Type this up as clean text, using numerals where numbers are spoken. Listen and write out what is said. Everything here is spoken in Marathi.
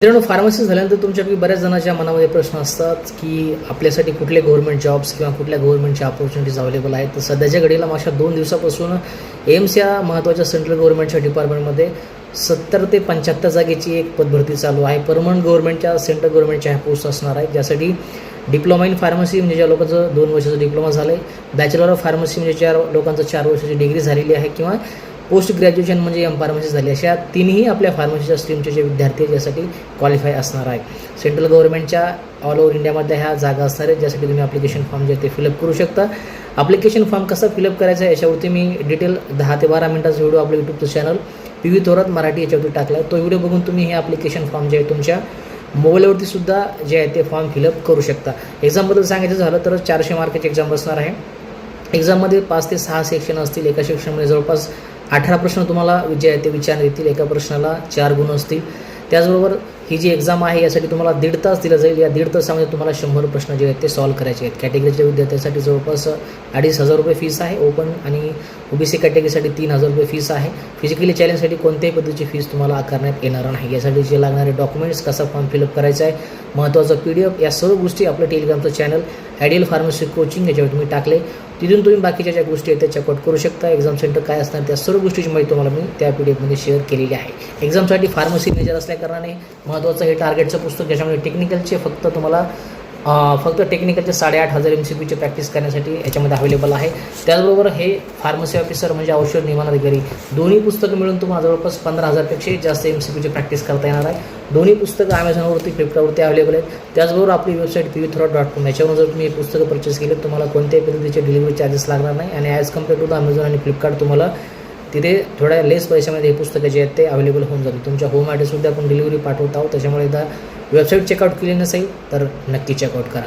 मित्रांनो, फार्मसी झाल्यानंतर तुमच्यापैकी बऱ्याच जणांच्या मनामध्ये प्रश्न असतात की आपल्यासाठी कुठले गव्हर्नमेंट जॉब्स किंवा कुठल्या गव्हर्नमेंटच्या अपॉर्च्युनिटीज अवेलेबल आहेत. तर सध्याच्या घडीला मागच्या 2 दिवसापासून एम्स या महत्त्वाच्या सेंट्रल गव्हर्नमेंटच्या डिपार्टमेंटमध्ये 70 ते 75 जागेची एक पदभरती चालू आहे. परमनंट गव्हर्नमेंटच्या सेंट्रल गव्हर्नमेंटच्या ह्या पोस्ट असणार आहेत, ज्यासाठी डिप्लोमा इन फार्मसी म्हणजे ज्या लोकांचं 2 वर्षाचा डिप्लोमा झालं आहे, बॅचलर ऑफ फार्मसी म्हणजे ज्या लोकांचं 4 वर्षाची डिग्री झालेली आहे, किंवा पोस्ट ग्रॅज्युएशन म्हणजे फार्मसी झाली, अशा तिन्ही आपल्या फार्मसीच्या स्ट्रीमचे जे विद्यार्थी आहेत ज्यासाठी क्वालिफाय असणार आहे. सेंट्रल गव्हर्नमेंटच्या ऑल ओव्हर इंडियामध्ये ह्या जागा असणार आहेत, ज्यासाठी तुम्ही ॲप्लिकेशन फॉर्म जे ते फिलअप करू शकता. ॲप्लिकेशन फॉर्म कसा फिलअप करायचा आहे याच्यावरती मी डिटेल 10 ते 12 मिनिटाचा व्हिडिओ आपल्या यूट्यूबचं चॅनल PV थोरात मराठी याच्यावरती टाकला आहे. तो व्हिडिओ बघून तुम्ही हे ॲप्लिकेशन फॉर्म जे आहे तुमच्या मोबाईलवरती सुद्धा जे आहे ते फॉर्म फिलअप करू शकता. एक्झामबद्दल सांगायचं झालं तर 400 मार्काची एक्झाम असणार आहे. एक्झाममध्ये 5 ते 6 सेक्शन असतील. एका सेक्शनमध्ये जवळपास 18 प्रश्न तुम्हाला जे आहे ते विचारण्यात येतील. एका प्रश्नाला 4 गुण असतील. त्याचबरोबर ही जी एक्झाम आहे यासाठी तुम्हाला 1.5 तास दिला जाईल. या 1.5 तासामध्ये तुम्हाला 100 प्रश्न जे आहेत ते सॉल्व्ह करायचे आहेत. कॅटेगरीच्या विद्यार्थ्यांसाठी जवळपास 2,500 रुपये फीस आहे. ओपन आणि OBC कॅटेगरीसाठी 3,000 रुपये फीस आहे. फिजिकली चॅलेंजसाठी कोणत्याही पद्धतीची फीस तुम्हाला आकारण्यात येणार नाही. यासाठी जे लागणारे डॉक्युमेंट्स, कसा फॉर्म फिलअप करायचा आहे, महत्त्वाचा PDF, या सर्व गोष्टी आपल्या टेलिग्रामचं चॅनल आयडियल फार्मसी कोचिंग याच्यावर तुम्ही टाकले. तिथून तुम्ही बाकीच्या ज्या गोष्टी आहेत त्या चेकआउट करू शकता. एक्झाम सेंटर काय असणार त्या सर्व गोष्टीची माहिती तुम्हाला मी त्या PDF मध्ये शेअर केलेली आहे. एक्झामसाठी फार्मसी मेजर असल्याकारणाने महत्त्वाचं हे टार्गेटचं पुस्तक, ज्याच्यामध्ये टेक्निकलचे फक्त टेक्निकलचे 8,500 MCQची प्रॅक्टिस करण्यासाठी याच्यामध्ये अवेलेबल आहे. त्याचबरोबर हे फार्मसी ऑफिसर म्हणजे औषध नियमन अधिकारी दोन्ही पुस्तकं मिळून तुम्हाला जवळपास 15,000पेक्षाही जास्त MCQची प्रॅक्टिस करता येणार आहे. दोन्ही पुस्तकं Amazonवरती, फ्लिपकार्टवरती अवेलेबल आहेत. त्याचबरोबर आपली वेबसाईट pvthorot.com याच्यावरून जर तुम्ही हे पुस्तकं परचेस केली तुम्हाला कोणत्याही पद्धतीचे डिलिव्हरी चार्जेस लागणार नाही. आणि ॲज कम्पेअर टू Amazon आणि फ्लिपकार्ट तुम्हाला तिथे थोड्या लेस पैशामध्ये हे पुस्तकं जे आहेत ते अवेलेबल होऊन जातील. तुमच्या होम ॲड्रेसमध्ये आपण डिलिव्हरी पाठवत आहोत. त्याच्यामुळे एकदा वेबसाईट चेकआउट केली नसेल तर नक्की चेकआउट करा.